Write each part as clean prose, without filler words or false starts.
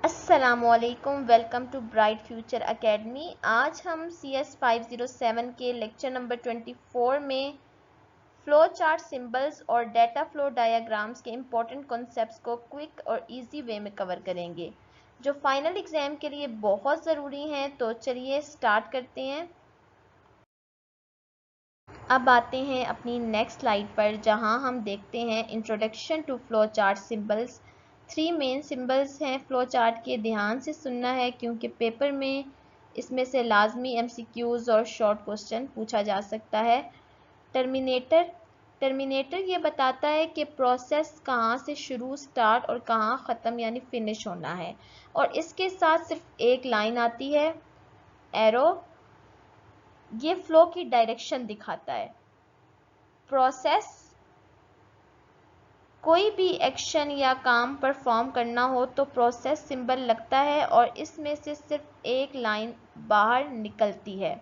अस्सलामुअलैकुम, welcome to bright future academy. आज हम CS 507 के लेक्चर नंबर 24 में फ्लो चार्ट सिंबल्स और डेटा फ्लो डायग्राम्स के इम्पोर्टेंट कॉन्सेप्ट्स को क्विक और इजी वे में कवर करेंगे, जो फाइनल एग्जाम के लिए बहुत ज़रूरी हैं। तो चलिए स्टार्ट करते हैं। अब आते हैं अपनी नेक्स्ट स्लाइड पर, जहां हम देखते हैं introduction to flow chart symbols. 3 main symbols हैं फ्लो चार्ट के, ध्यान से सुनना है क्योंकि पेपर में इसमें से लाजमी MCQs और शॉर्ट क्वेश्चन पूछा जा सकता है। टर्मिनेटर ये बताता है कि प्रोसेस कहाँ से शुरू स्टार्ट और कहाँ ख़त्म यानी फिनिश होना है, और इसके साथ सिर्फ एक लाइन आती है। एरो ये फ्लो की डायरेक्शन दिखाता है। प्रोसेस कोई भी एक्शन या काम परफॉर्म करना हो तो प्रोसेस सिंबल लगता है और इसमें से सिर्फ एक लाइन बाहर निकलती है।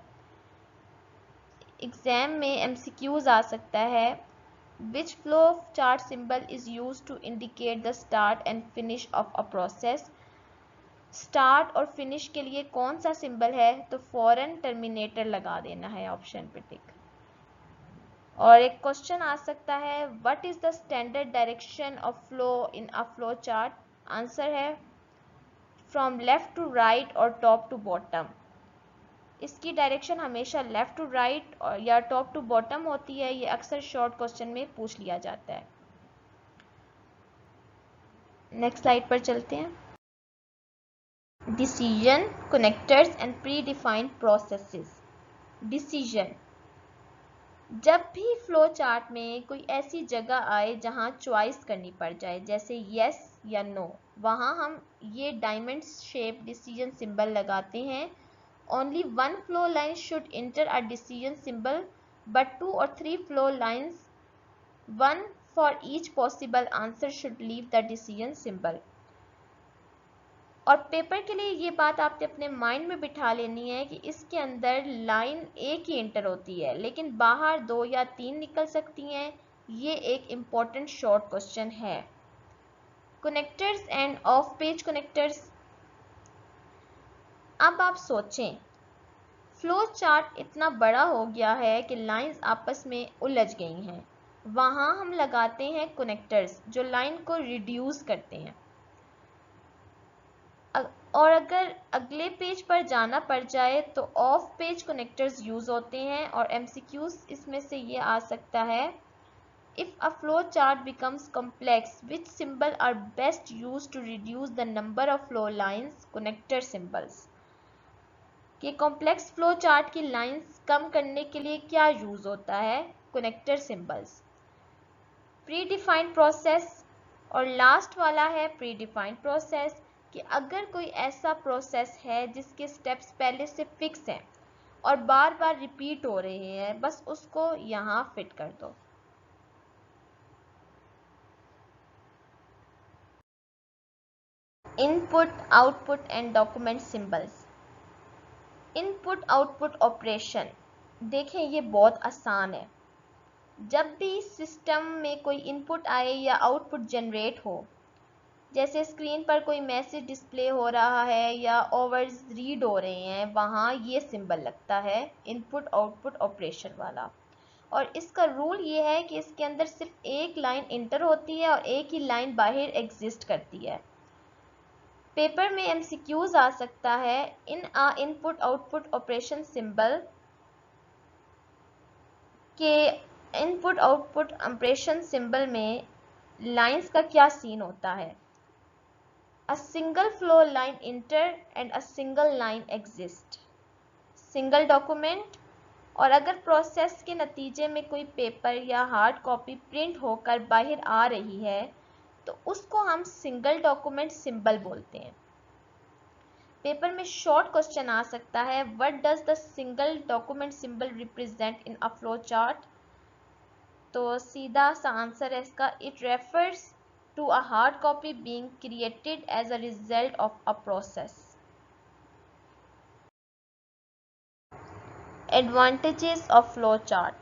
एग्जाम में MCQs आ सकता है। Which flow chart symbol is used to indicate the start and finish of a process. Start और फिनिश के लिए कौन सा सिंबल है, तो फौरन टर्मिनेटर लगा देना है, ऑप्शन पे टिक। और एक क्वेश्चन आ सकता है, what is the standard direction of flow in a flow chart. Answer है फ्रॉम लेफ्ट टू राइट और टॉप टू बॉटम। इसकी डायरेक्शन हमेशा लेफ्ट टू राइट और या टॉप टू बॉटम होती है। ये अक्सर शॉर्ट क्वेश्चन में पूछ लिया जाता है। नेक्स्ट स्लाइड पर चलते हैं। Decision, connectors and pre defined processes. Decision, जब भी फ्लो चार्ट में कोई ऐसी जगह आए जहां चॉइस करनी पड़ जाए, जैसे यस या नो, वहां हम ये डायमंड शेप डिसीजन सिंबल लगाते हैं। Only one flow line should inter a decision symbol but 2 or 3 flow lines, one for each possible answer, should leave the decision symbol. और पेपर के लिए ये बात आपने अपने माइंड में बिठा लेनी है कि इसके अंदर लाइन एक ही इंटर होती है, लेकिन बाहर 2 या 3 निकल सकती हैं। ये एक इम्पॉर्टेंट शॉर्ट क्वेश्चन है। Connectors end of page connectors. अब आप सोचें, फ्लो चार्ट इतना बड़ा हो गया है कि लाइंस आपस में उलझ गई हैं। वहां हम लगाते हैं कनेक्टर्स जो लाइन को रिड्यूस करते हैं। और अगर अगले पेज पर जाना पड़ जाए तो ऑफ पेज कनेक्टर्स यूज होते हैं। और MCQs इसमें से ये आ सकता है, if a flow chart becomes complex which symbol are best use to reduce the number of flow lines. Connector symbols कि कॉम्प्लेक्स फ्लो चार्ट की लाइंस कम करने के लिए क्या यूज होता है, connector symbols. Predefined process, और लास्ट वाला है प्री डिफाइंड प्रोसेस, कि अगर कोई ऐसा प्रोसेस है जिसके स्टेप्स पहले से फिक्स हैं और बार बार रिपीट हो रहे हैं, बस उसको यहाँ फिट कर दो। Input, output and document symbols. Input output operation, देखें ये बहुत आसान है। जब भी सिस्टम में कोई इनपुट आए या आउटपुट जनरेट हो, जैसे स्क्रीन पर कोई मैसेज डिस्प्ले हो रहा है या ओवर्स रीड हो रहे हैं, वहाँ ये सिंबल लगता है, इनपुट आउटपुट ऑपरेशन वाला। और इसका रूल ये है कि इसके अंदर सिर्फ एक लाइन इंटर होती है और एक ही लाइन बाहर एग्जिस्ट करती है। पेपर में MCQs आ सकता है, इन आ इनपुट आउटपुट ऑपरेशन सिंबल के इनपुट आउटपुट ऑपरेशन सिंबल में लाइंस का क्या सीन होता है। A single flow line enter and a single line exist. Single document, और अगर प्रोसेस के नतीजे में कोई पेपर या हार्ड कॉपी प्रिंट होकर बाहर आ रही है तो उसको हम सिंगल डॉक्यूमेंट सिंबल बोलते हैं। पेपर में शॉर्ट क्वेश्चन आ सकता है, what does the single document symbol represent in a flow chart. तो सीधा सा आंसर है इसका, it refers to a hard copy being created as a result of a process. Advantages of flow chart.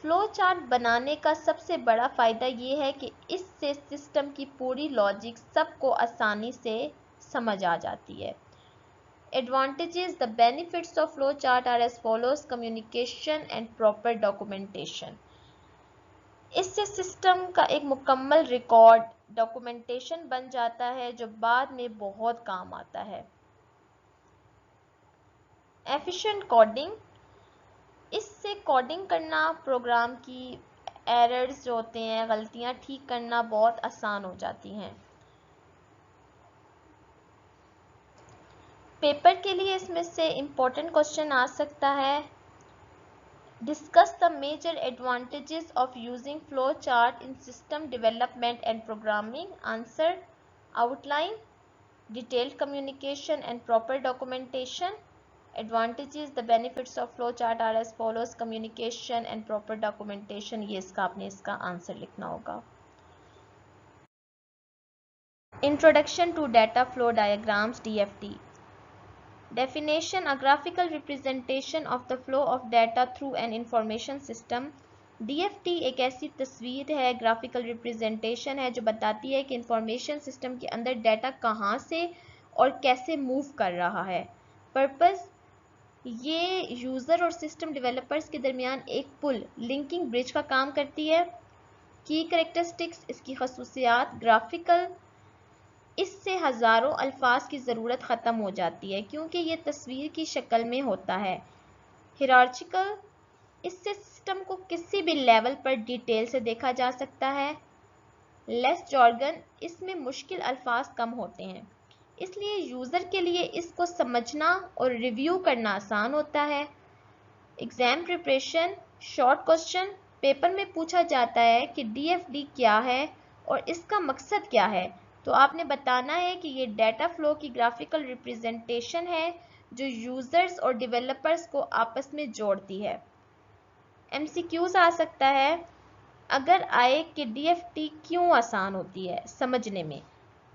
Flow chart बनाने का सबसे बड़ा फ़ायदा ये है कि इससे सिस्टम की पूरी लॉजिक सबको आसानी से समझ आ जाती है। Advantages, the benefits of flow chart are as follows: communication and proper documentation. इससे सिस्टम का एक मुकम्मल रिकॉर्ड डॉक्यूमेंटेशन बन जाता है जो बाद में बहुत काम आता है। एफिशिएंट कोडिंग, इससे कोडिंग करना, प्रोग्राम की एरर्स जो होते हैं, गलतियां ठीक करना बहुत आसान हो जाती हैं। पेपर के लिए इसमें से इम्पोर्टेंट क्वेश्चन आ सकता है, discuss the major advantages of using flow chart in system development and programming. Answer, outline, detailed communication and proper documentation. Advantages, the benefits of flow chart are as follows: communication and proper documentation। ये इसका आपने इसका answer लिखना होगा। Introduction to data flow diagrams, DFD. Definition: a graphical representation of the flow of data through an information system। DFD एक ऐसी तस्वीर है, ग्राफिकल रिप्रेजेंटेशन है जो बताती है कि इंफॉर्मेशन सिस्टम के अंदर डाटा कहाँ से और कैसे मूव कर रहा है। पर्पस, ये यूज़र और सिस्टम डेवलपर्स के दरमियान एक पुल, लिंकिंग ब्रिज का काम करती है। की कैरेक्टरिस्टिक्स, इसकी खसूसियात, ग्राफिकल, इससे हज़ारों अल्फाज की ज़रूरत ख़त्म हो जाती है क्योंकि ये तस्वीर की शक्ल में होता है। हिरार्चिकल, इससे सिस्टम को किसी भी लेवल पर डिटेल से देखा जा सकता है। लेस जॉर्गन, इसमें मुश्किल अल्फाज कम होते हैं, इसलिए यूज़र के लिए इसको समझना और रिव्यू करना आसान होता है। Exam preparation, short question, paper में पूछा जाता है कि DFD क्या है और इसका मकसद क्या है, तो आपने बताना है कि ये डाटा फ्लो की ग्राफिकल रिप्रेजेंटेशन है जो यूज़र्स और डेवलपर्स को आपस में जोड़ती है। MCQs आ सकता है, अगर आए कि DFD क्यों आसान होती है समझने में,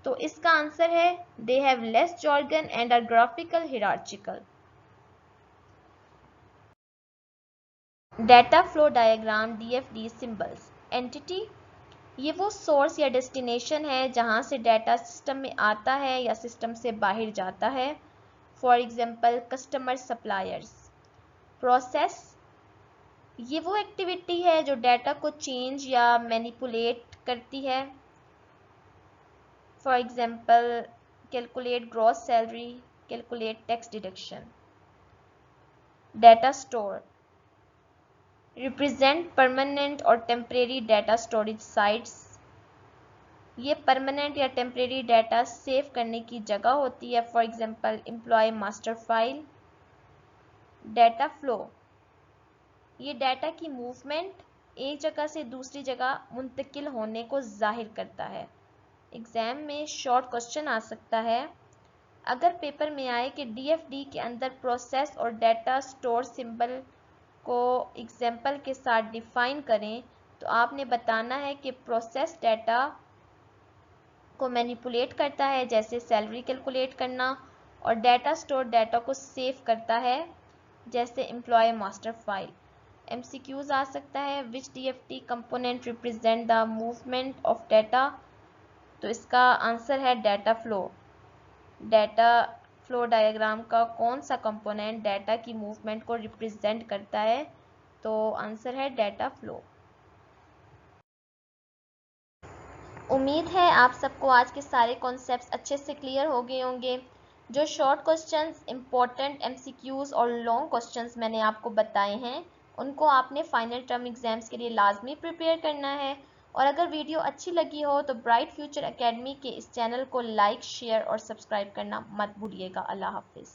तो इसका आंसर है they have less jargon and are graphical hierarchical. Data flow diagram, DFD symbols. Entity, ये वो सोर्स या डेस्टिनेशन है जहां से डाटा सिस्टम में आता है या सिस्टम से बाहर जाता है। For example customer, suppliers. Process, ये वो एक्टिविटी है जो डाटा को चेंज या मैनिपुलेट करती है। For example calculate gross salary, calculate tax deduction. Data store, represent permanent और टेम्परेरी डाटा स्टोरेज साइट्स, ये परमानेंट या टेम्परेरी डाटा सेव करने की जगह होती है। For example employee master file. Data flow, ये डाटा की मूवमेंट, एक जगह से दूसरी जगह मुंतकिल होने को जाहिर करता है। एग्जाम में शॉर्ट क्वेश्चन आ सकता है, अगर पेपर में आए कि DFD के अंदर प्रोसेस और डाटा स्टोर सिंबल को एग्जाम्पल के साथ डिफाइन करें, तो आपने बताना है कि प्रोसेस डाटा को मैनिपुलेट करता है जैसे सैलरी कैलकुलेट करना, और डाटा स्टोर डाटा को सेव करता है जैसे एम्प्लॉय मास्टर फाइल। MCQs आ सकता है, विच DFD component represent the movement of data, तो इसका आंसर है data flow. Data flow diagram का कौन सा कंपोनेंट डाटा की मूवमेंट को रिप्रेजेंट करता है, तो आंसर है डाटा फ्लो। उम्मीद है आप सबको आज के सारे कॉन्सेप्ट्स अच्छे से क्लियर हो गए होंगे। जो शॉर्ट क्वेश्चंस, इम्पोर्टेंट MCQs और लॉन्ग क्वेश्चंस मैंने आपको बताए हैं, उनको आपने फाइनल टर्म एग्जाम्स के लिए लाजमी प्रिपेयर करना है। और अगर वीडियो अच्छी लगी हो तो ब्राइट फ्यूचर एकेडमी के इस चैनल को लाइक, शेयर और सब्सक्राइब करना मत भूलिएगा। अल्लाह हाफिज़।